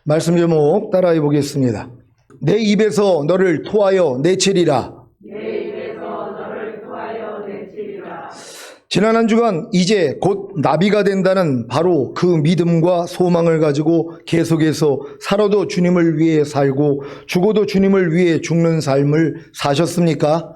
말씀 제목 따라해 보겠습니다. 내 입에서 너를 토하여 내치리라. 지난 한 주간 이제 곧 나비가 된다는 바로 그 믿음과 소망을 가지고 계속해서 살아도 주님을 위해 살고 죽어도 주님을 위해 죽는 삶을 사셨습니까?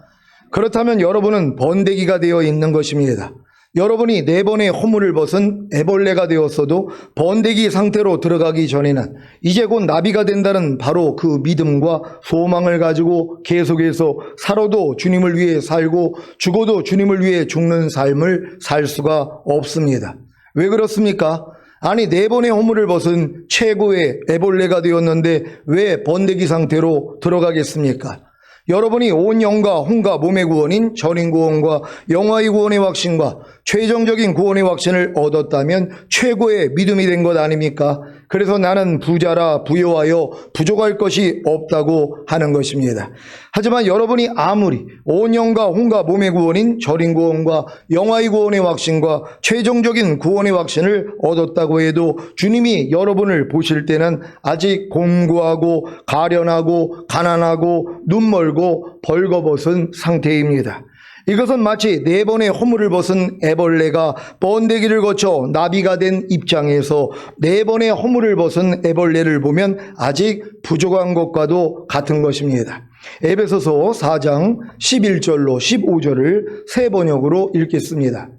그렇다면 여러분은 번데기가 되어 있는 것입니다. 여러분이 4번의 허물을 벗은 애벌레가 되었어도 번데기 상태로 들어가기 전에는 이제 곧 나비가 된다는 바로 그 믿음과 소망을 가지고 계속해서 살아도 주님을 위해 살고 죽어도 주님을 위해 죽는 삶을 살 수가 없습니다. 왜 그렇습니까? 아니 4번의 허물을 벗은 최고의 애벌레가 되었는데 왜 번데기 상태로 들어가겠습니까? 여러분이 온 영과 혼과 몸의 구원인 전인 구원과 영화의 구원의 확신과 최종적인 구원의 확신을 얻었다면 최고의 믿음이 된 것 아닙니까? 그래서 나는 부자라 부여하여 부족할 것이 없다고 하는 것입니다. 하지만 여러분이 아무리 온 영과 혼과 몸의 구원인 전인 구원과 영화의 구원의 확신과 최종적인 구원의 확신을 얻었다고 해도 주님이 여러분을 보실 때는 아직 곤고하고 가련하고 가난하고 눈멀고 벌거벗은 상태입니다. 이것은 마치 4번의 허물을 벗은 애벌레가 번데기를 거쳐 나비가 된 입장에서 4번의 허물을 벗은 애벌레를 보면 아직 부족한 것과도 같은 것입니다. 에베소서 4장 11절로 15절을 새 번역으로 읽겠습니다.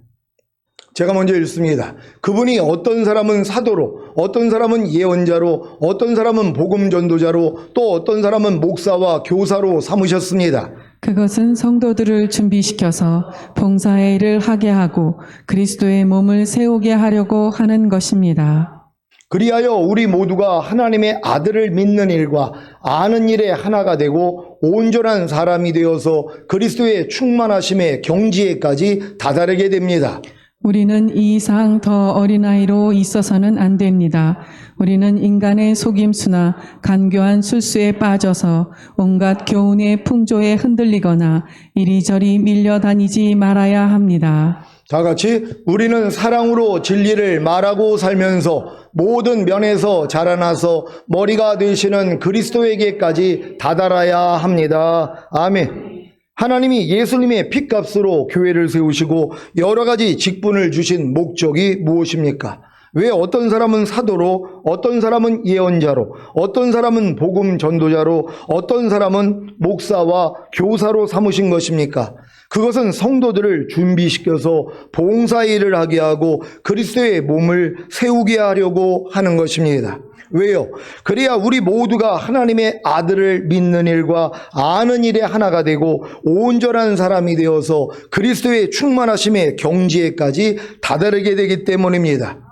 제가 먼저 읽습니다. 그분이 어떤 사람은 사도로, 어떤 사람은 예언자로, 어떤 사람은 복음 전도자로, 또 어떤 사람은 목사와 교사로 삼으셨습니다. 그것은 성도들을 준비시켜서 봉사의 일을 하게 하고 그리스도의 몸을 세우게 하려고 하는 것입니다. 그리하여 우리 모두가 하나님의 아들을 믿는 일과 아는 일에 하나가 되고 온전한 사람이 되어서 그리스도의 충만하심의 경지에까지 다다르게 됩니다. 우리는 이 이상 더 어린아이로 있어서는 안 됩니다. 우리는 인간의 속임수나 간교한 술수에 빠져서 온갖 교훈의 풍조에 흔들리거나 이리저리 밀려다니지 말아야 합니다. 다 같이 우리는 사랑으로 진리를 말하고 살면서 모든 면에서 자라나서 머리가 되시는 그리스도에게까지 다다라야 합니다. 아멘. 하나님이 예수님의 핏값으로 교회를 세우시고 여러 가지 직분을 주신 목적이 무엇입니까? 왜 어떤 사람은 사도로, 어떤 사람은 예언자로, 어떤 사람은 복음 전도자로, 어떤 사람은 목사와 교사로 삼으신 것입니까? 그것은 성도들을 준비시켜서 봉사일을 하게 하고 그리스도의 몸을 세우게 하려고 하는 것입니다. 왜요? 그래야 우리 모두가 하나님의 아들을 믿는 일과 아는 일에 하나가 되고 온전한 사람이 되어서 그리스도의 충만하심의 경지에까지 다다르게 되기 때문입니다.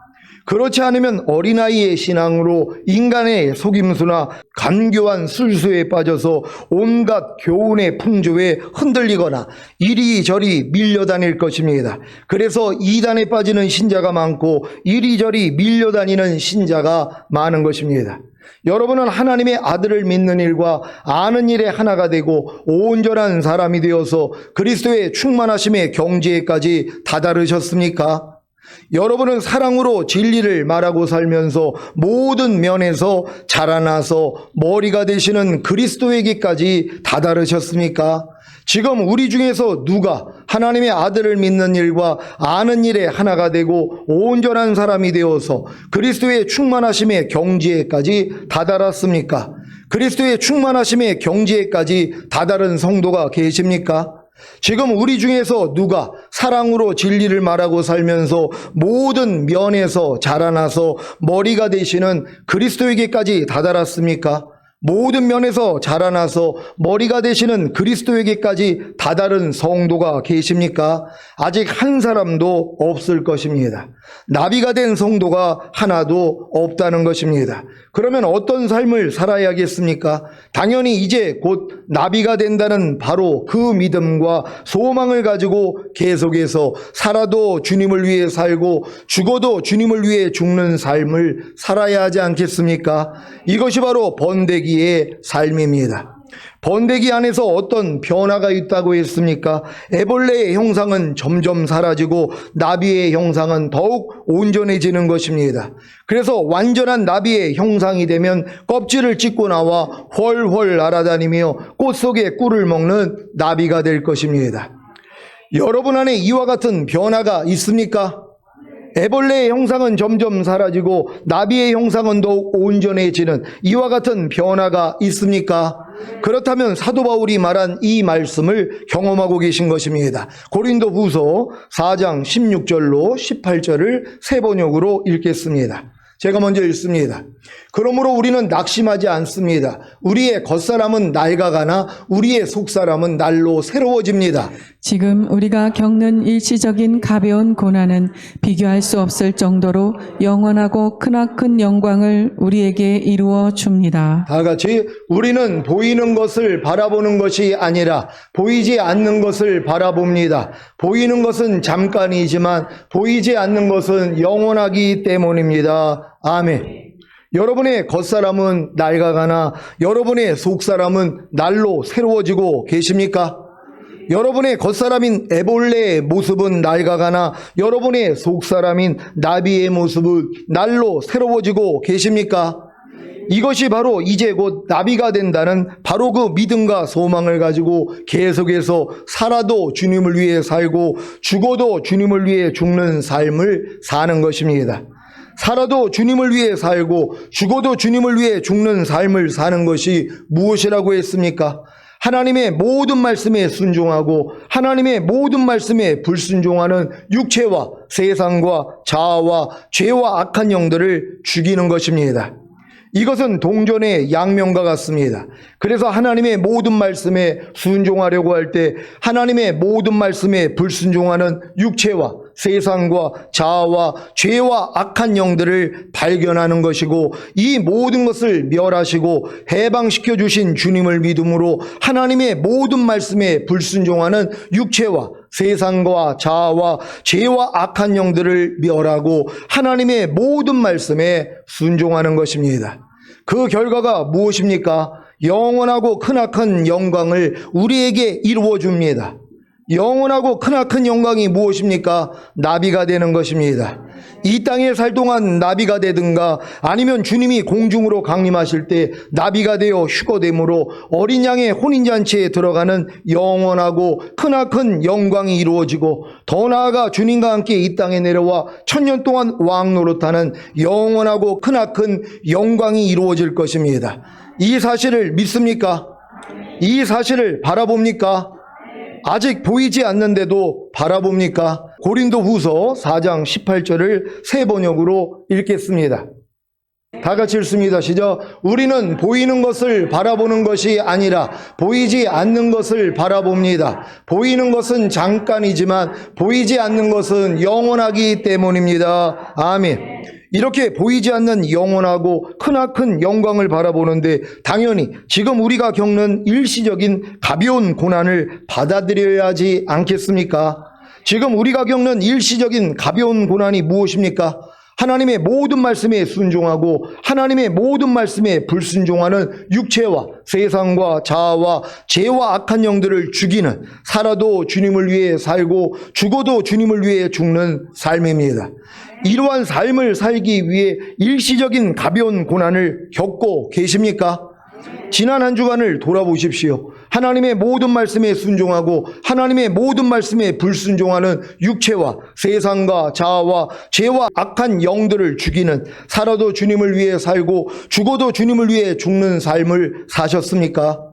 그렇지 않으면 어린아이의 신앙으로 인간의 속임수나 간교한 술수에 빠져서 온갖 교훈의 풍조에 흔들리거나 이리저리 밀려다닐 것입니다. 그래서 이단에 빠지는 신자가 많고 이리저리 밀려다니는 신자가 많은 것입니다. 여러분은 하나님의 아들을 믿는 일과 아는 일에 하나가 되고 온전한 사람이 되어서 그리스도의 충만하심의 경지에까지 다다르셨습니까? 여러분은 사랑으로 진리를 말하고 살면서 모든 면에서 자라나서 머리가 되시는 그리스도에게까지 다다르셨습니까? 지금 우리 중에서 누가 하나님의 아들을 믿는 일과 아는 일에 하나가 되고 온전한 사람이 되어서 그리스도의 충만하심의 경지에까지 다다랐습니까? 그리스도의 충만하심의 경지에까지 다다른 성도가 계십니까? 지금 우리 중에서 누가 사랑으로 진리를 말하고 살면서 모든 면에서 자라나서 머리가 되시는 그리스도에게까지 다다랐습니까? 모든 면에서 자라나서 머리가 되시는 그리스도에게까지 다다른 성도가 계십니까? 아직 한 사람도 없을 것입니다. 나비가 된 성도가 하나도 없다는 것입니다. 그러면 어떤 삶을 살아야겠습니까? 당연히 이제 곧 나비가 된다는 바로 그 믿음과 소망을 가지고 계속해서 살아도 주님을 위해 살고 죽어도 주님을 위해 죽는 삶을 살아야 하지 않겠습니까? 이것이 바로 번데기의 삶입니다. 번데기 안에서 어떤 변화가 있다고 했습니까? 애벌레의 형상은 점점 사라지고 나비의 형상은 더욱 온전해지는 것입니다. 그래서 완전한 나비의 형상이 되면 껍질을 찢고 나와 훨훨 날아다니며 꽃 속에 꿀을 먹는 나비가 될 것입니다. 여러분 안에 이와 같은 변화가 있습니까? 애벌레의 형상은 점점 사라지고 나비의 형상은 더욱 온전해지는 이와 같은 변화가 있습니까? 그렇다면 사도 바울이 말한 이 말씀을 경험하고 계신 것입니다. 고린도후서 4장 16절로 18절을 세 번역으로 읽겠습니다. 제가 먼저 읽습니다. 그러므로 우리는 낙심하지 않습니다. 우리의 겉사람은 낡아가나 우리의 속사람은 날로 새로워집니다. 지금 우리가 겪는 일시적인 가벼운 고난은 비교할 수 없을 정도로 영원하고 크나큰 영광을 우리에게 이루어 줍니다. 다 같이 우리는 보이는 것을 바라보는 것이 아니라 보이지 않는 것을 바라봅니다. 보이는 것은 잠깐이지만 보이지 않는 것은 영원하기 때문입니다. 아멘. 여러분의 겉사람은 낡아가나 여러분의 속사람은 날로 새로워지고 계십니까? 여러분의 겉사람인 애벌레의 모습은 낡아가나 여러분의 속사람인 나비의 모습은 날로 새로워지고 계십니까? 이것이 바로 이제 곧 나비가 된다는 바로 그 믿음과 소망을 가지고 계속해서 살아도 주님을 위해 살고 죽어도 주님을 위해 죽는 삶을 사는 것입니다. 살아도 주님을 위해 살고 죽어도 주님을 위해 죽는 삶을 사는 것이 무엇이라고 했습니까? 하나님의 모든 말씀에 순종하고 하나님의 모든 말씀에 불순종하는 육체와 세상과 자아와 죄와 악한 영들을 죽이는 것입니다. 이것은 동전의 양면과 같습니다. 그래서 하나님의 모든 말씀에 순종하려고 할 때 하나님의 모든 말씀에 불순종하는 육체와 세상과 자아와 죄와 악한 영들을 발견하는 것이고 이 모든 것을 멸하시고 해방시켜 주신 주님을 믿음으로 하나님의 모든 말씀에 불순종하는 육체와 세상과 자아와 죄와 악한 영들을 멸하고 하나님의 모든 말씀에 순종하는 것입니다. 그 결과가 무엇입니까? 영원하고 크나큰 영광을 우리에게 이루어 줍니다. 영원하고 크나큰 영광이 무엇입니까? 나비가 되는 것입니다. 이 땅에 살 동안 나비가 되든가 아니면 주님이 공중으로 강림하실 때 나비가 되어 휴거됨으로 어린 양의 혼인잔치에 들어가는 영원하고 크나큰 영광이 이루어지고 더 나아가 주님과 함께 이 땅에 내려와 천년 동안 왕노릇하는 영원하고 크나큰 영광이 이루어질 것입니다. 이 사실을 믿습니까? 이 사실을 바라봅니까? 아직 보이지 않는데도 바라봅니까? 고린도후서 4장 18절을 세 번역으로 읽겠습니다. 다 같이 읽습니다. 시작. 우리는 보이는 것을 바라보는 것이 아니라 보이지 않는 것을 바라봅니다. 보이는 것은 잠깐이지만 보이지 않는 것은 영원하기 때문입니다. 아멘. 이렇게 보이지 않는 영원하고 크나큰 영광을 바라보는데 당연히 지금 우리가 겪는 일시적인 가벼운 고난을 받아들여야 하지 않겠습니까? 지금 우리가 겪는 일시적인 가벼운 고난이 무엇입니까? 하나님의 모든 말씀에 순종하고 하나님의 모든 말씀에 불순종하는 육체와 세상과 자아와 죄와 악한 영들을 죽이는 살아도 주님을 위해 살고 죽어도 주님을 위해 죽는 삶입니다. 이러한 삶을 살기 위해 일시적인 가벼운 고난을 겪고 계십니까? 지난 한 주간을 돌아보십시오. 하나님의 모든 말씀에 순종하고 하나님의 모든 말씀에 불순종하는 육체와 세상과 자아와 죄와 악한 영들을 죽이는 살아도 주님을 위해 살고 죽어도 주님을 위해 죽는 삶을 사셨습니까?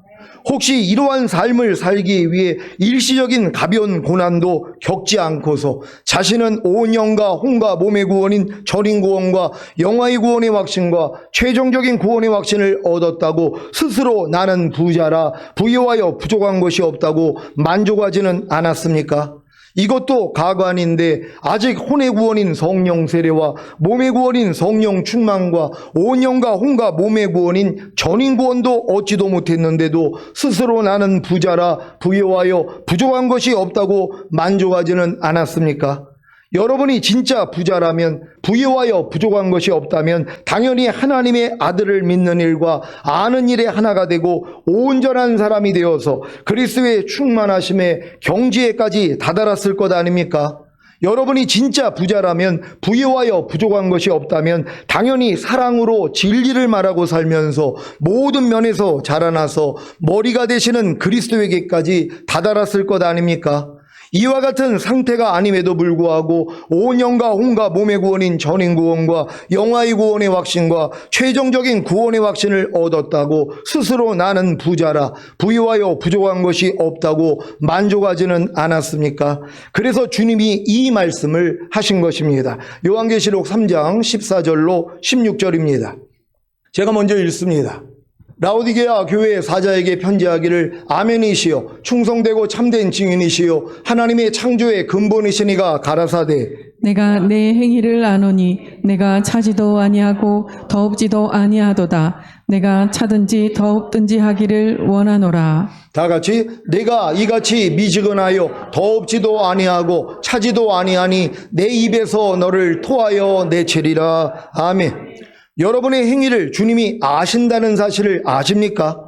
혹시 이러한 삶을 살기 위해 일시적인 가벼운 고난도 겪지 않고서 자신은 온 영과 혼과 몸의 구원인 전인 구원과 영화의 구원의 확신과 최종적인 구원의 확신을 얻었다고 스스로 나는 부자라 부유하여 부족한 것이 없다고 만족하지는 않았습니까? 이것도 가관인데 아직 혼의 구원인 성령 세례와 몸의 구원인 성령 충만과 온 영과 혼과 몸의 구원인 전인 구원도 얻지도 못했는데도 스스로 나는 부자라 부유하여 부족한 것이 없다고 만족하지는 않았습니까? 여러분이 진짜 부자라면, 부유하여 부족한 것이 없다면 당연히 하나님의 아들을 믿는 일과 아는 일에 하나가 되고 온전한 사람이 되어서 그리스도의 충만하심에 경지에까지 다다랐을 것 아닙니까? 여러분이 진짜 부자라면, 부유하여 부족한 것이 없다면 당연히 사랑으로 진리를 말하고 살면서 모든 면에서 자라나서 머리가 되시는 그리스도에게까지 다다랐을 것 아닙니까? 이와 같은 상태가 아님에도 불구하고 온 영과 혼과 몸의 구원인 전인 구원과 영화의 구원의 확신과 최종적인 구원의 확신을 얻었다고 스스로 나는 부자라, 부유하여 부족한 것이 없다고 만족하지는 않았습니까? 그래서 주님이 이 말씀을 하신 것입니다. 요한계시록 3장 14절로 16절입니다. 제가 먼저 읽습니다. 라오디게아 교회의 사자에게 편지하기를 아멘이시여 충성되고 참된 증인이시여 하나님의 창조의 근본이시니가 가라사대 내가 내 행위를 아노니 내가 차지도 아니하고 더없지도 아니하도다. 내가 차든지 더없든지 하기를 원하노라. 다 같이 내가 이같이 미지근하여 더없지도 아니하고 차지도 아니하니 내 입에서 너를 토하여 내치리라. 아멘. 여러분의 행위를 주님이 아신다는 사실을 아십니까?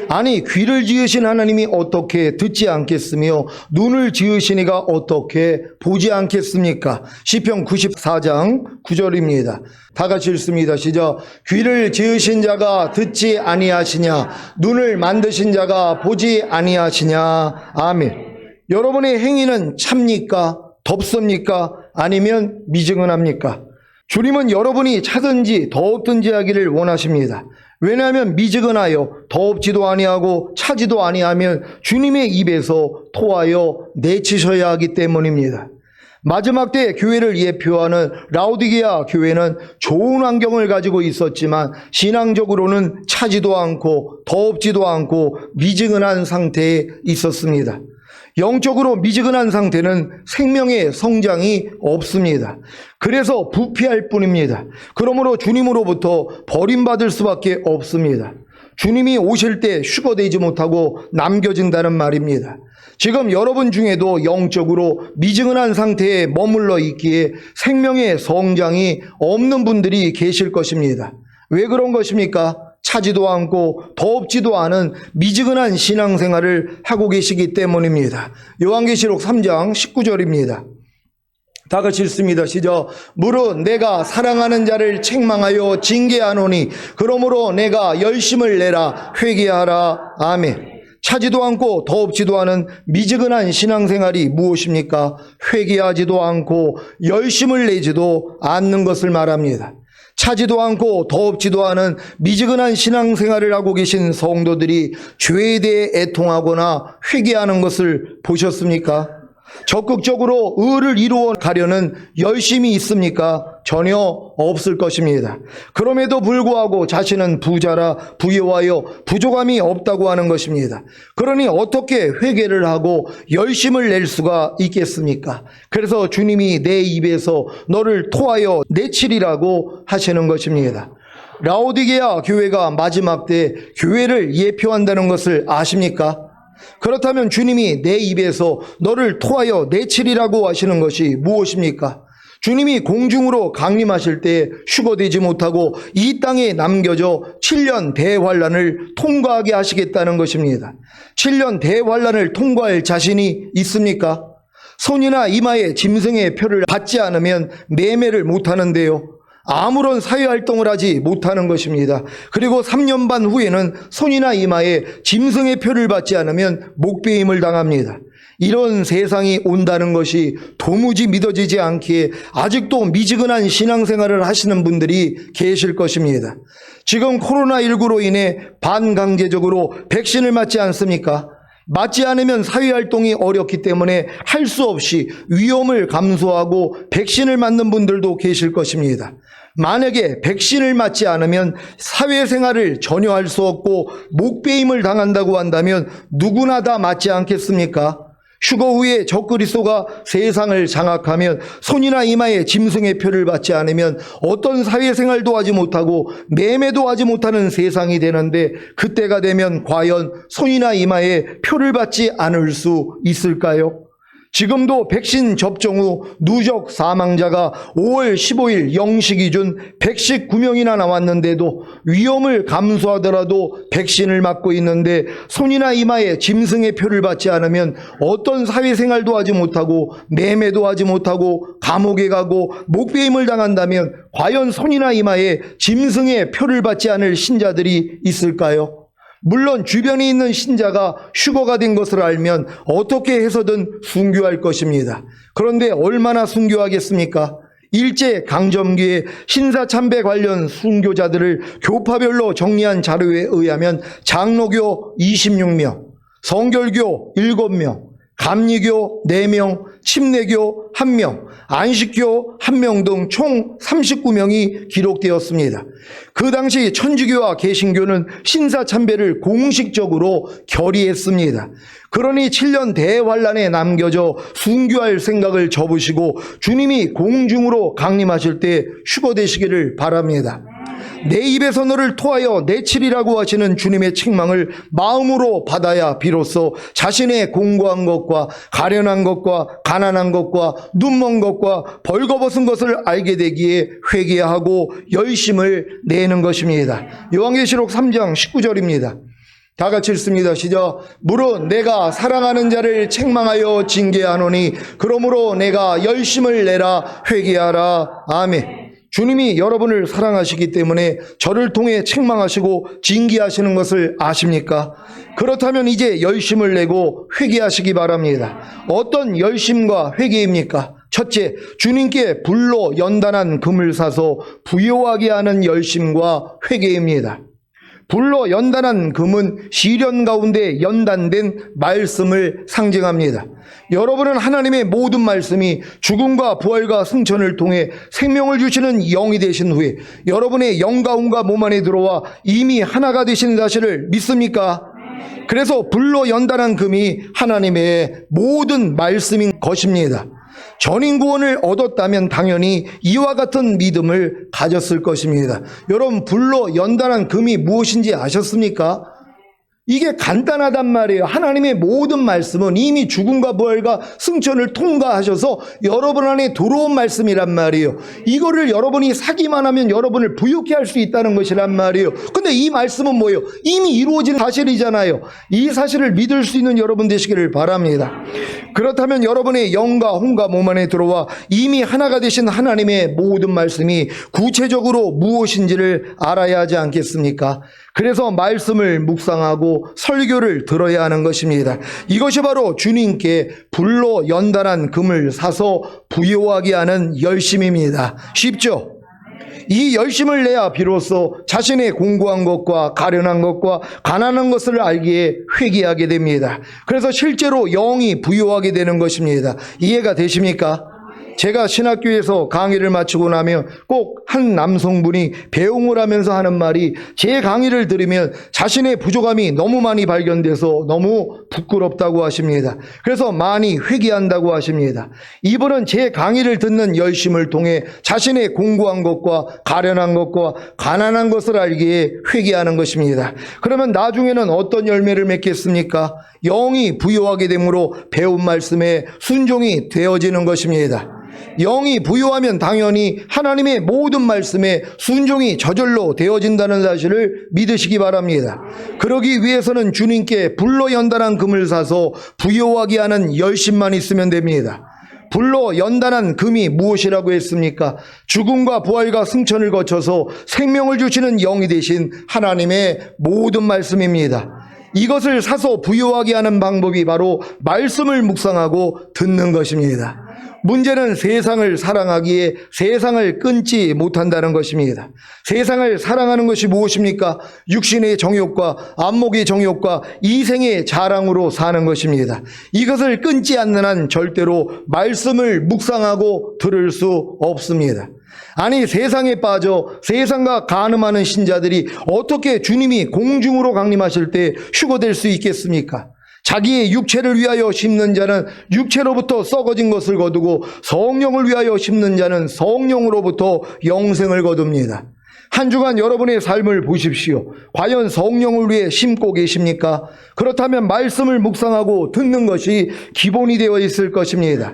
아니, 귀를 지으신 하나님이 어떻게 듣지 않겠으며 눈을 지으시니가 어떻게 보지 않겠습니까? 시편 94장 9절입니다. 다 같이 읽습니다. 시작. 귀를 지으신 자가 듣지 아니하시냐? 눈을 만드신 자가 보지 아니하시냐? 아멘. 여러분의 행위는 참니까? 덥습니까? 아니면 미지근합니까? 주님은 여러분이 차든지 더없든지 하기를 원하십니다. 왜냐하면 미지근하여 더없지도 아니하고 차지도 아니하면 주님의 입에서 토하여 내치셔야 하기 때문입니다. 마지막 때 교회를 예표하는 라오디게아 교회는 좋은 환경을 가지고 있었지만 신앙적으로는 차지도 않고 더없지도 않고 미지근한 상태에 있었습니다. 영적으로 미지근한 상태는 생명의 성장이 없습니다. 그래서 부패할 뿐입니다. 그러므로 주님으로부터 버림받을 수밖에 없습니다. 주님이 오실 때 휴거되지 못하고 남겨진다는 말입니다. 지금 여러분 중에도 영적으로 미지근한 상태에 머물러 있기에 생명의 성장이 없는 분들이 계실 것입니다. 왜 그런 것입니까? 차지도 않고 더없지도 않은 미지근한 신앙생활을 하고 계시기 때문입니다. 요한계시록 3장 19절입니다. 다 같이 읽습니다. 시작. 무릇 내가 사랑하는 자를 책망하여 징계하노니 그러므로 내가 열심을 내라 회개하라. 아멘. 차지도 않고 더없지도 않은 미지근한 신앙생활이 무엇입니까? 회개하지도 않고 열심을 내지도 않는 것을 말합니다. 차지도 않고 더없지도 않은 미지근한 신앙생활을 하고 계신 성도들이 죄에 대해 애통하거나 회개하는 것을 보셨습니까? 적극적으로 의를 이루어 가려는 열심이 있습니까? 전혀 없을 것입니다. 그럼에도 불구하고 자신은 부자라 부유하여 부족함이 없다고 하는 것입니다. 그러니 어떻게 회개를 하고 열심을 낼 수가 있겠습니까? 그래서 주님이 내 입에서 너를 토하여 내치리라고 하시는 것입니다. 라오디게아 교회가 마지막 때 교회를 예표한다는 것을 아십니까? 그렇다면 주님이 내 입에서 너를 토하여 내치리라고 하시는 것이 무엇입니까? 주님이 공중으로 강림하실 때 휴거되지 못하고 이 땅에 남겨져 7년 대환란을 통과하게 하시겠다는 것입니다. 7년 대환란을 통과할 자신이 있습니까? 손이나 이마에 짐승의 표를 받지 않으면 매매를 못하는데요. 아무런 사회활동을 하지 못하는 것입니다. 그리고 3년 반 후에는 손이나 이마에 짐승의 표를 받지 않으면 목배임을 당합니다. 이런 세상이 온다는 것이 도무지 믿어지지 않기에 아직도 미지근한 신앙생활을 하시는 분들이 계실 것입니다. 지금 코로나19로 인해 반강제적으로 백신을 맞지 않습니까? 맞지 않으면 사회활동이 어렵기 때문에 할 수 없이 위험을 감수하고 백신을 맞는 분들도 계실 것입니다. 만약에 백신을 맞지 않으면 사회생활을 전혀 할 수 없고 목배임을 당한다고 한다면 누구나 다 맞지 않겠습니까? 휴거 후에 적그리스도가 세상을 장악하면 손이나 이마에 짐승의 표를 받지 않으면 어떤 사회생활도 하지 못하고 매매도 하지 못하는 세상이 되는데 그때가 되면 과연 손이나 이마에 표를 받지 않을 수 있을까요? 지금도 백신 접종 후 누적 사망자가 5월 15일 0시 기준 119명이나 나왔는데도 위험을 감수하더라도 백신을 맞고 있는데 손이나 이마에 짐승의 표를 받지 않으면 어떤 사회생활도 하지 못하고 매매도 하지 못하고 감옥에 가고 목배임을 당한다면 과연 손이나 이마에 짐승의 표를 받지 않을 신자들이 있을까요? 물론 주변에 있는 신자가 휴거가 된 것을 알면 어떻게 해서든 순교할 것입니다. 그런데 얼마나 순교하겠습니까? 일제 강점기에 신사참배 관련 순교자들을 교파별로 정리한 자료에 의하면 장로교 26명, 성결교 7명, 감리교 4명, 침례교 1명, 안식교 1명 등 총 39명이 기록되었습니다. 그 당시 천주교와 개신교는 신사참배를 공식적으로 결의했습니다. 그러니 7년 대환란에 남겨져 순교할 생각을 접으시고 주님이 공중으로 강림하실 때 휴거되시기를 바랍니다. 내 입에서 너를 토하여 내치리라고 하시는 주님의 책망을 마음으로 받아야 비로소 자신의 공고한 것과 가련한 것과 가난한 것과 눈먼 것과 벌거벗은 것을 알게 되기에 회개하고 열심을 내는 것입니다. 요한계시록 3장 19절입니다. 다 같이 읽습니다. 시작. 무릇 내가 사랑하는 자를 책망하여 징계하노니 그러므로 내가 열심을 내라 회개하라. 아멘. 주님이 여러분을 사랑하시기 때문에 저를 통해 책망하시고 징계하시는 것을 아십니까? 그렇다면 이제 열심을 내고 회개하시기 바랍니다. 어떤 열심과 회개입니까? 첫째, 주님께 불로 연단한 금을 사서 부요하게 하는 열심과 회개입니다. 불로 연단한 금은 시련 가운데 연단된 말씀을 상징합니다. 여러분은 하나님의 모든 말씀이 죽음과 부활과 승천을 통해 생명을 주시는 영이 되신 후에 여러분의 영과 혼과 몸 안에 들어와 이미 하나가 되신 사실을 믿습니까? 그래서 불로 연단한 금이 하나님의 모든 말씀인 것입니다. 전인구원을 얻었다면 당연히 이와 같은 믿음을 가졌을 것입니다. 여러분, 불로 연단한 금이 무엇인지 아셨습니까? 이게 간단하단 말이에요. 하나님의 모든 말씀은 이미 죽음과 부활과 승천을 통과하셔서 여러분 안에 들어온 말씀이란 말이에요. 이거를 여러분이 사기만 하면 여러분을 부유케 할 수 있다는 것이란 말이에요. 근데 이 말씀은 뭐예요? 이미 이루어진 사실이잖아요. 이 사실을 믿을 수 있는 여러분 되시기를 바랍니다. 그렇다면 여러분의 영과 혼과 몸 안에 들어와 이미 하나가 되신 하나님의 모든 말씀이 구체적으로 무엇인지를 알아야 하지 않겠습니까? 그래서 말씀을 묵상하고 설교를 들어야 하는 것입니다. 이것이 바로 주님께 불로 연단한 금을 사서 부요하게 하는 열심입니다. 쉽죠? 이 열심을 내야 비로소 자신의 공고한 것과 가련한 것과 가난한 것을 알기에 회개하게 됩니다. 그래서 실제로 영이 부요하게 되는 것입니다. 이해가 되십니까? 제가 신학교에서 강의를 마치고 나면 꼭 한 남성분이 배웅을 하면서 하는 말이 제 강의를 들으면 자신의 부족함이 너무 많이 발견돼서 너무 부끄럽다고 하십니다. 그래서 많이 회개한다고 하십니다. 이분은 제 강의를 듣는 열심을 통해 자신의 공고한 것과 가련한 것과 가난한 것을 알기에 회개하는 것입니다. 그러면 나중에는 어떤 열매를 맺겠습니까? 영이 부요하게 되므로 배운 말씀에 순종이 되어지는 것입니다. 영이 부요하면 당연히 하나님의 모든 말씀에 순종이 저절로 되어진다는 사실을 믿으시기 바랍니다. 그러기 위해서는 주님께 불로 연단한 금을 사서 부요하게 하는 열심만 있으면 됩니다. 불로 연단한 금이 무엇이라고 했습니까? 죽음과 부활과 승천을 거쳐서 생명을 주시는 영이 되신 하나님의 모든 말씀입니다. 이것을 사서 부요하게 하는 방법이 바로 말씀을 묵상하고 듣는 것입니다. 문제는 세상을 사랑하기에 세상을 끊지 못한다는 것입니다. 세상을 사랑하는 것이 무엇입니까? 육신의 정욕과 안목의 정욕과 이생의 자랑으로 사는 것입니다. 이것을 끊지 않는 한 절대로 말씀을 묵상하고 들을 수 없습니다. 아니, 세상에 빠져 세상과 간음하는 신자들이 어떻게 주님이 공중으로 강림하실 때 휴거될 수 있겠습니까? 자기의 육체를 위하여 심는 자는 육체로부터 썩어진 것을 거두고 성령을 위하여 심는 자는 성령으로부터 영생을 거둡니다. 한 주간 여러분의 삶을 보십시오. 과연 성령을 위해 심고 계십니까? 그렇다면 말씀을 묵상하고 듣는 것이 기본이 되어 있을 것입니다.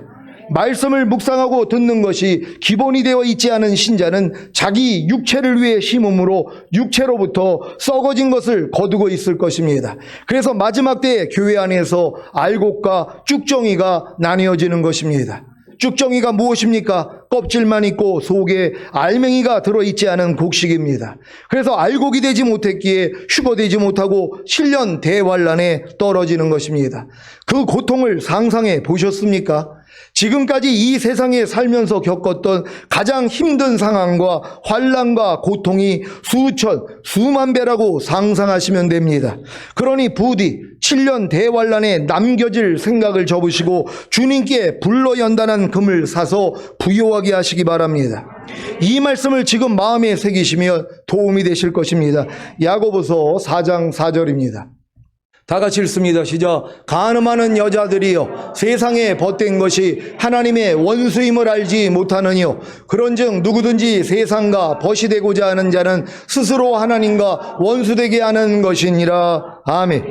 말씀을 묵상하고 듣는 것이 기본이 되어 있지 않은 신자는 자기 육체를 위해 심음으로 육체로부터 썩어진 것을 거두고 있을 것입니다. 그래서 마지막 때에 교회 안에서 알곡과 쭉정이가 나뉘어지는 것입니다. 쭉정이가 무엇입니까? 껍질만 있고 속에 알맹이가 들어있지 않은 곡식입니다. 그래서 알곡이 되지 못했기에 휴거되지 못하고 7년 대환란에 떨어지는 것입니다. 그 고통을 상상해 보셨습니까? 지금까지 이 세상에 살면서 겪었던 가장 힘든 상황과 환난과 고통이 수천, 수만 배라고 상상하시면 됩니다. 그러니 부디 7년 대환란에 남겨질 생각을 접으시고 주님께 불러 연단한 금을 사서 부요하게 하시기 바랍니다. 이 말씀을 지금 마음에 새기시면 도움이 되실 것입니다. 야고보서 4장 4절입니다. 다 같이 읽습니다. 시작. 간음하는 여자들이여 세상에 벗된 것이 하나님의 원수임을 알지 못하느니요 그런즉 누구든지 세상과 벗이 되고자 하는 자는 스스로 하나님과 원수되게 하는 것이니라. 아멘.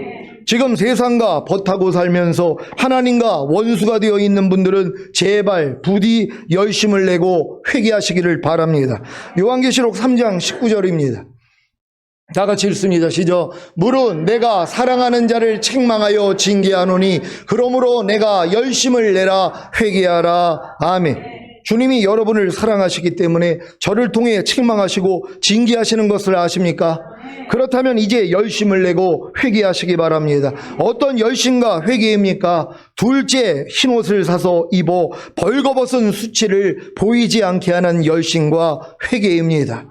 지금 세상과 벗하고 살면서 하나님과 원수가 되어 있는 분들은 제발 부디 열심을 내고 회개하시기를 바랍니다. 요한계시록 3장 19절입니다. 다 같이 읽습니다. 시작. 물은 내가 사랑하는 자를 책망하여 징계하노니 그러므로 내가 열심을 내라 회개하라. 아멘. 주님이 여러분을 사랑하시기 때문에 저를 통해 책망하시고 징계하시는 것을 아십니까? 그렇다면 이제 열심을 내고 회개하시기 바랍니다. 어떤 열심과 회개입니까? 둘째, 흰옷을 사서 입어 벌거벗은 수치를 보이지 않게 하는 열심과 회개입니다.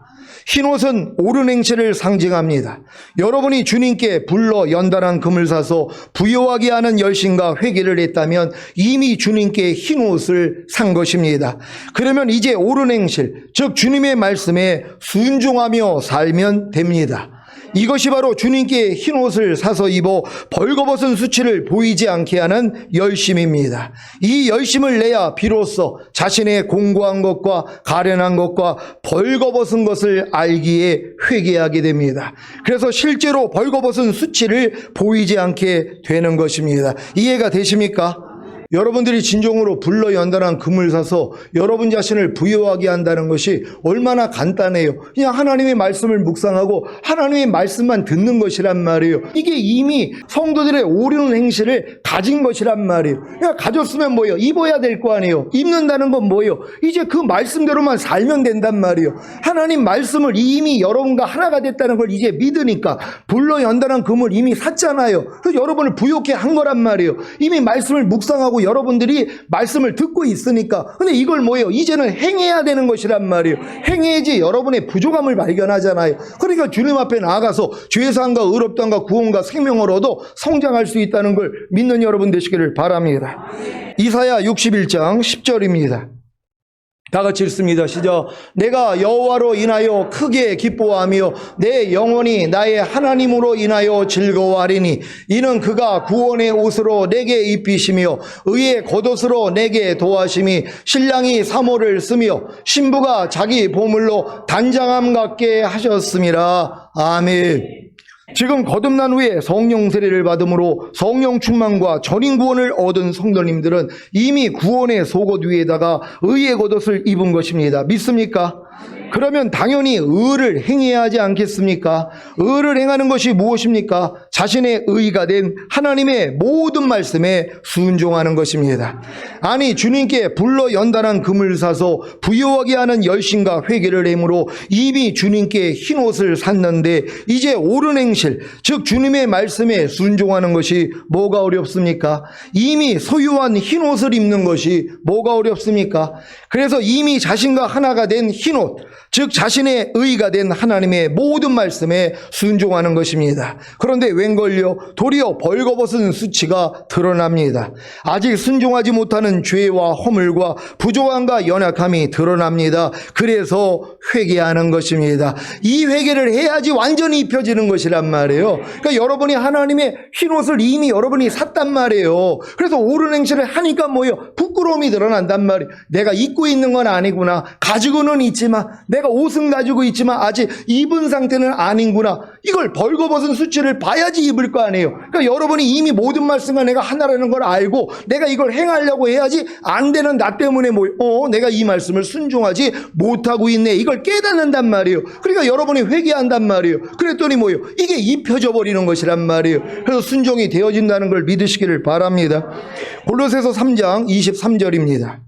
흰옷은 옳은 행실을 상징합니다. 여러분이 주님께 불러 연단한 금을 사서 부요하게 하는 열심과 회개를 했다면 이미 주님께 흰옷을 산 것입니다. 그러면 이제 옳은 행실, 즉 주님의 말씀에 순종하며 살면 됩니다. 이것이 바로 주님께 흰옷을 사서 입어 벌거벗은 수치를 보이지 않게 하는 열심입니다. 이 열심을 내야 비로소 자신의 공고한 것과 가련한 것과 벌거벗은 것을 알기에 회개하게 됩니다. 그래서 실제로 벌거벗은 수치를 보이지 않게 되는 것입니다. 이해가 되십니까? 여러분들이 진정으로 불러 연단한 금을 사서 여러분 자신을 부요하게 한다는 것이 얼마나 간단해요. 그냥 하나님의 말씀을 묵상하고 하나님의 말씀만 듣는 것이란 말이에요. 이게 이미 성도들의 옳은 행실을 가진 것이란 말이에요. 그냥 가졌으면 뭐예요? 입어야 될 거 아니에요. 입는다는 건 뭐예요? 이제 그 말씀대로만 살면 된단 말이에요. 하나님 말씀을 이미 여러분과 하나가 됐다는 걸 이제 믿으니까 불러 연단한 금을 이미 샀잖아요. 그래서 여러분을 부요케 한 거란 말이에요. 이미 말씀을 묵상하고 여러분들이 말씀을 듣고 있으니까. 근데 이걸 뭐예요? 이제는 행해야 되는 것이란 말이에요. 행해야지 여러분의 부족함을 발견하잖아요. 그러니까 주님 앞에 나아가서 죄사함과 의롭다함과 구원과 생명을 얻어 성장할 수 있다는 걸 믿는 여러분 되시기를 바랍니다. 이사야 61장 10절입니다. 다 같이 읽습니다. 시작. 내가 여호와로 인하여 크게 기뻐하며 내 영혼이 나의 하나님으로 인하여 즐거워하리니 이는 그가 구원의 옷으로 내게 입히시며 의의 겉옷으로 내게 도하심이 신랑이 사모를 쓰며 신부가 자기 보물로 단장함 같게 하셨음이라. 아멘. 지금 거듭난 후에 성령 세례를 받음으로 성령 충만과 전인 구원을 얻은 성도님들은 이미 구원의 속옷 위에다가 의의 겉옷을 입은 것입니다. 믿습니까? 그러면 당연히 의를 행해야 하지 않겠습니까? 의를 행하는 것이 무엇입니까? 자신의 의가 된 하나님의 모든 말씀에 순종하는 것입니다. 아니 주님께 불러 연단한 금을 사서 부요하게 하는 열심과 회개를 행으로 이미 주님께 흰옷을 샀는데 이제 옳은 행실, 즉 주님의 말씀에 순종하는 것이 뭐가 어렵습니까? 이미 소유한 흰옷을 입는 것이 뭐가 어렵습니까? 그래서 이미 자신과 하나가 된 흰옷, 즉 자신의 의가 된 하나님의 모든 말씀에 순종하는 것입니다. 그런데 웬걸요? 도리어 벌거벗은 수치가 드러납니다. 아직 순종하지 못하는 죄와 허물과 부조함과 연약함이 드러납니다. 그래서 회개하는 것입니다. 이 회개를 해야지 완전히 입혀지는 것이란 말이에요. 그러니까 여러분이 하나님의 흰옷을 이미 여러분이 샀단 말이에요. 그래서 옳은 행실을 하니까 뭐예요? 부끄러움이 드러난단 말이에요. 내가 입고 있는 건 아니구나. 가지고는 있지만 내가 내가 옷은 가지고 있지만 아직 입은 상태는 아닌구나. 이걸 벌거벗은 수치를 봐야지 입을 거 아니에요. 그러니까 여러분이 이미 모든 말씀과 내가 하나라는 걸 알고 내가 이걸 행하려고 해야지 안 되는 나 때문에 내가 이 말씀을 순종하지 못하고 있네. 이걸 깨닫는단 말이에요. 그러니까 여러분이 회개한단 말이에요. 그랬더니 이게 입혀져 버리는 것이란 말이에요. 그래서 순종이 되어진다는 걸 믿으시기를 바랍니다. 골로새서 3장 23절입니다.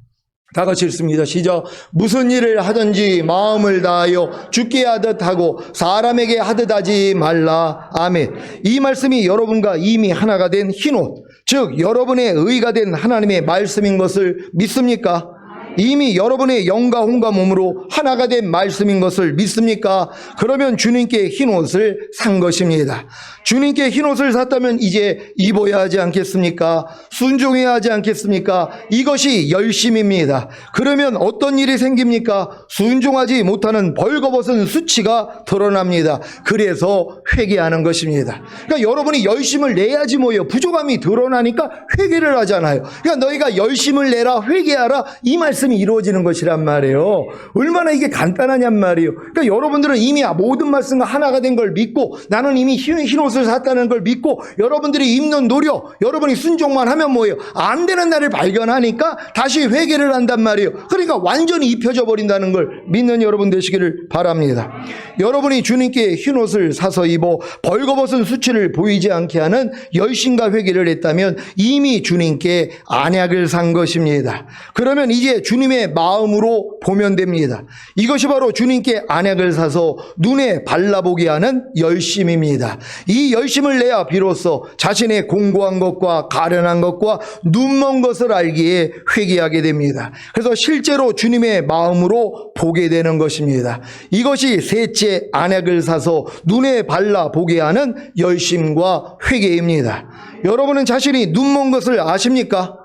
다 같이 읽습니다. 시작. 무슨 일을 하든지 마음을 다하여 주께 하듯 하고 사람에게 하듯 하지 말라. 아멘. 이 말씀이 여러분과 이미 하나가 된 흰옷, 즉 여러분의 의가 된 하나님의 말씀인 것을 믿습니까? 이미 여러분의 영과 혼과 몸으로 하나가 된 말씀인 것을 믿습니까? 그러면 주님께 흰옷을 산 것입니다. 주님께 흰옷을 샀다면 이제 입어야 하지 않겠습니까? 순종해야 하지 않겠습니까? 이것이 열심입니다. 그러면 어떤 일이 생깁니까? 순종하지 못하는 벌거벗은 수치가 드러납니다. 그래서 회개하는 것입니다. 그러니까 여러분이 열심을 내야지 부족함이 드러나니까 회개를 하잖아요. 그러니까 너희가 열심을 내라, 회개하라, 이 말씀이 이루어지는 것이란 말이에요. 얼마나 이게 간단하냔 말이에요. 그러니까 여러분들은 이미 모든 말씀과 하나가 된 걸 믿고 나는 이미 흰옷을 샀다는 걸 믿고 여러분들이 입는 노력, 여러분이 순종만 하면 안 되는 날을 발견하니까 다시 회개를 한단 말이에요. 그러니까 완전히 입혀져 버린다는 걸 믿는 여러분 되시기를 바랍니다. 여러분이 주님께 흰옷을 사서 입어 벌거벗은 수치를 보이지 않게 하는 열심과 회개를 했다면 이미 주님께 안약을 산 것입니다. 그러면 이제 주님의 마음으로 보면 됩니다. 이것이 바로 주님께 안약을 사서 눈에 발라보게 하는 열심입니다. 이 열심을 내야 비로소 자신의 공고한 것과 가련한 것과 눈먼 것을 알기에 회개하게 됩니다. 그래서 실제로 주님의 마음으로 보게 되는 것입니다. 이것이 셋째 안약을 사서 눈에 발라보게 하는 열심과 회개입니다. 여러분은 자신이 눈먼 것을 아십니까?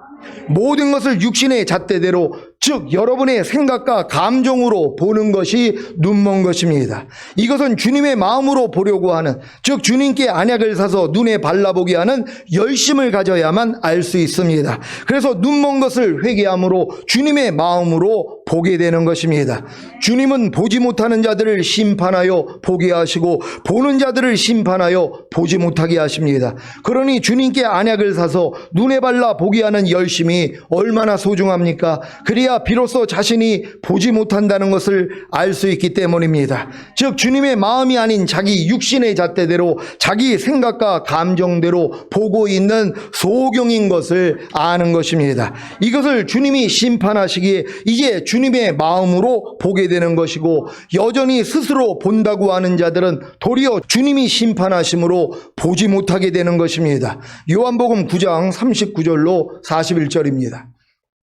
모든 것을 육신의 잣대대로, 즉 여러분의 생각과 감정으로 보는 것이 눈먼 것입니다. 이것은 주님의 마음으로 보려고 하는, 즉 주님께 안약을 사서 눈에 발라보게 하는 열심을 가져야만 알 수 있습니다. 그래서 눈먼 것을 회개함으로 주님의 마음으로 보게 되는 것입니다. 주님은 보지 못하는 자들을 심판하여 보게 하시고 보는 자들을 심판하여 보지 못하게 하십니다. 그러니 주님께 안약을 사서 눈에 발라 보게 하는 열심이 얼마나 소중합니까? 그래야 비로소 자신이 보지 못한다는 것을 알 수 있기 때문입니다. 즉 주님의 마음이 아닌 자기 육신의 잣대대로 자기 생각과 감정대로 보고 있는 소경인 것을 아는 것입니다. 이것을 주님이 심판하시기에 이제 주님의 마음으로 보게 되는 것이고, 여전히 스스로 본다고 하는 자들은 도리어 주님이 심판하심으로 보지 못하게 되는 것입니다. 요한복음 9장 39절로 41절입니다.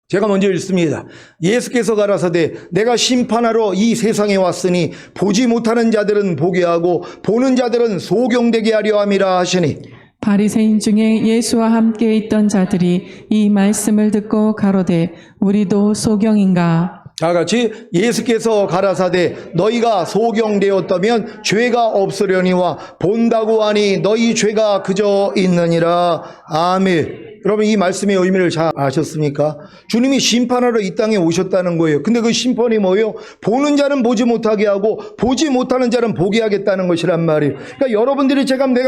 제가 먼저 읽습니다. 예수께서 가라사대 내가 심판하러 이 세상에 왔으니 보지 못하는 자들은 보게 하고 보는 자들은 소경되게 하려 함이라 하시니, 바리새인 중에 예수와 함께 있던 자들이 이 말씀을 듣고 가로되 우리도 소경인가? 다 같이 예수께서 가라사대 너희가 소경되었다면 죄가 없으려니와 본다고 하니 너희 죄가 그저 있느니라. 아멘. 여러분 이 말씀의 의미를 잘 아셨습니까? 주님이 심판하러 이 땅에 오셨다는 거예요. 근데 그 심판이 뭐예요? 보는 자는 보지 못하게 하고 보지 못하는 자는 보게 하겠다는 것이란 말이에요. 그러니까 여러분들이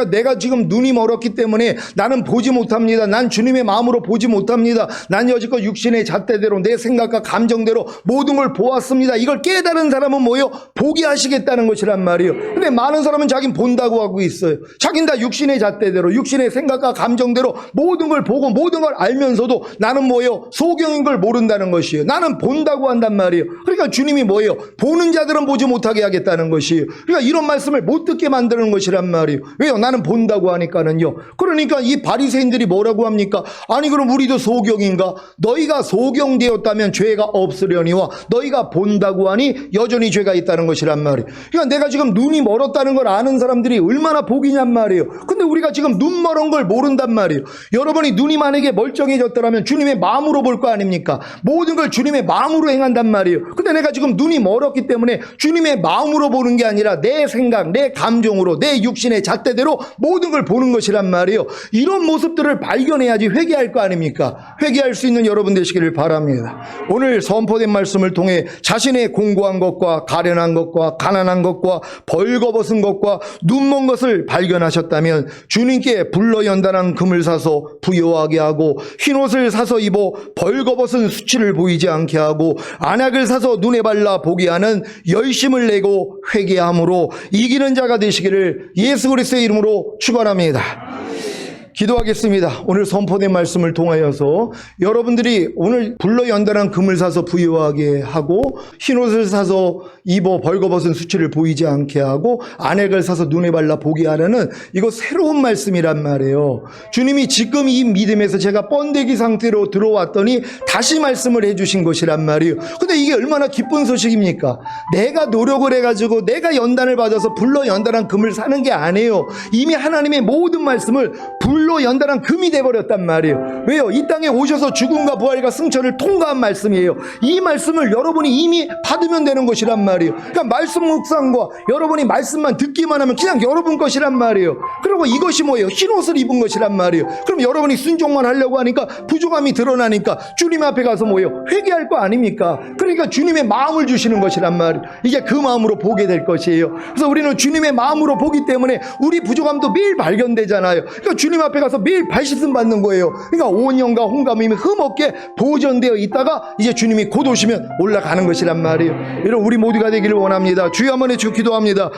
내가 지금 눈이 멀었기 때문에 나는 보지 못합니다. 난 주님의 마음으로 보지 못합니다. 난 여지껏 육신의 잣대대로 내 생각과 감정대로 모든 걸 보았습니다. 이걸 깨달은 사람은 뭐예요? 보게 하시겠다는 것이란 말이에요. 근데 많은 사람은 자긴 본다고 하고 있어요. 자긴 다 육신의 잣대대로 육신의 생각과 감정대로 모든 걸 보고 모든 걸 알면서도 나는 뭐예요? 소경인 걸 모른다는 것이에요. 나는 본다고 한단 말이에요. 그러니까 주님이 뭐예요? 보는 자들은 보지 못하게 하겠다는 것이에요. 그러니까 이런 말씀을 못 듣게 만드는 것이란 말이에요. 왜요? 나는 본다고 하니까는요. 그러니까 이 바리새인들이 뭐라고 합니까? 아니 그럼 우리도 소경인가? 너희가 소경되었다면 죄가 없으려니와 너희가 본다고 하니 여전히 죄가 있다는 것이란 말이에요. 그러니까 내가 지금 눈이 멀었다는 걸 아는 사람들이 얼마나 복이냔 말이에요. 근데 우리가 지금 눈 멀은 걸 모른단 말이에요. 여러분이 눈이 눈이 만약에 멀쩡해졌더라면 주님의 마음으로 볼 거 아닙니까? 모든 걸 주님의 마음으로 행한단 말이에요. 근데 내가 지금 눈이 멀었기 때문에 주님의 마음으로 보는 게 아니라 내 생각, 내 감정으로, 내 육신의 잣대대로 모든 걸 보는 것이란 말이에요. 이런 모습들을 발견해야지 회개할 거 아닙니까? 회개할 수 있는 여러분 되시기를 바랍니다. 오늘 선포된 말씀을 통해 자신의 공고한 것과 가련한 것과 가난한 것과 벌거벗은 것과 눈먼 것을 발견하셨다면 주님께 불러 연단한 금을 사서 부요하게 하고 흰옷을 사서 입어 벌거벗은 수치를 보이지 않게 하고 안약을 사서 눈에 발라 보게 하는 열심을 내고 회개함으로 이기는 자가 되시기를 예수 그리스도의 이름으로 축원합니다. 기도하겠습니다. 오늘 선포된 말씀을 통하여서 여러분들이 오늘 불러 연단한 금을 사서 부유하게 하고 흰옷을 사서 입어 벌거벗은 수치를 보이지 않게 하고 안액을 사서 눈에 발라 보게 하려는 이거 새로운 말씀이란 말이에요. 주님이 지금 이 믿음에서 제가 번데기 상태로 들어왔더니 다시 말씀을 해주신 것이란 말이에요. 근데 이게 얼마나 기쁜 소식입니까? 내가 노력을 해가지고 내가 연단을 받아서 불러 연단한 금을 사는 게 아니에요. 이미 하나님의 모든 말씀을 불러 연단한 금이 돼버렸단 말이에요. 왜요? 이 땅에 오셔서 죽음과 부활과 승천을 통과한 말씀이에요. 이 말씀을 여러분이 이미 받으면 되는 것이란 말이에요. 그러니까 말씀 묵상과 여러분이 말씀만 듣기만 하면 그냥 여러분 것이란 말이에요. 그리고 이것이 뭐예요? 흰옷을 입은 것이란 말이에요. 그럼 여러분이 순종만 하려고 하니까 부족함이 드러나니까 주님 앞에 가서 뭐예요? 회개할 거 아닙니까? 그러니까 주님의 마음을 주시는 것이란 말이에요. 이제 그 마음으로 보게 될 것이에요. 그래서 우리는 주님의 마음으로 보기 때문에 우리 부족함도 매일 발견되잖아요. 그러니까 주님 앞에 가서 매일 발씻음 받는 거예요. 그러니까 온영과 홍감이 흠없게 보존되어 있다가 이제 주님이 곧 오시면 올라가는 것이란 말이에요. 여러분 우리 모두가 되기를 원합니다. 주여 한번 해주시고 기도합니다.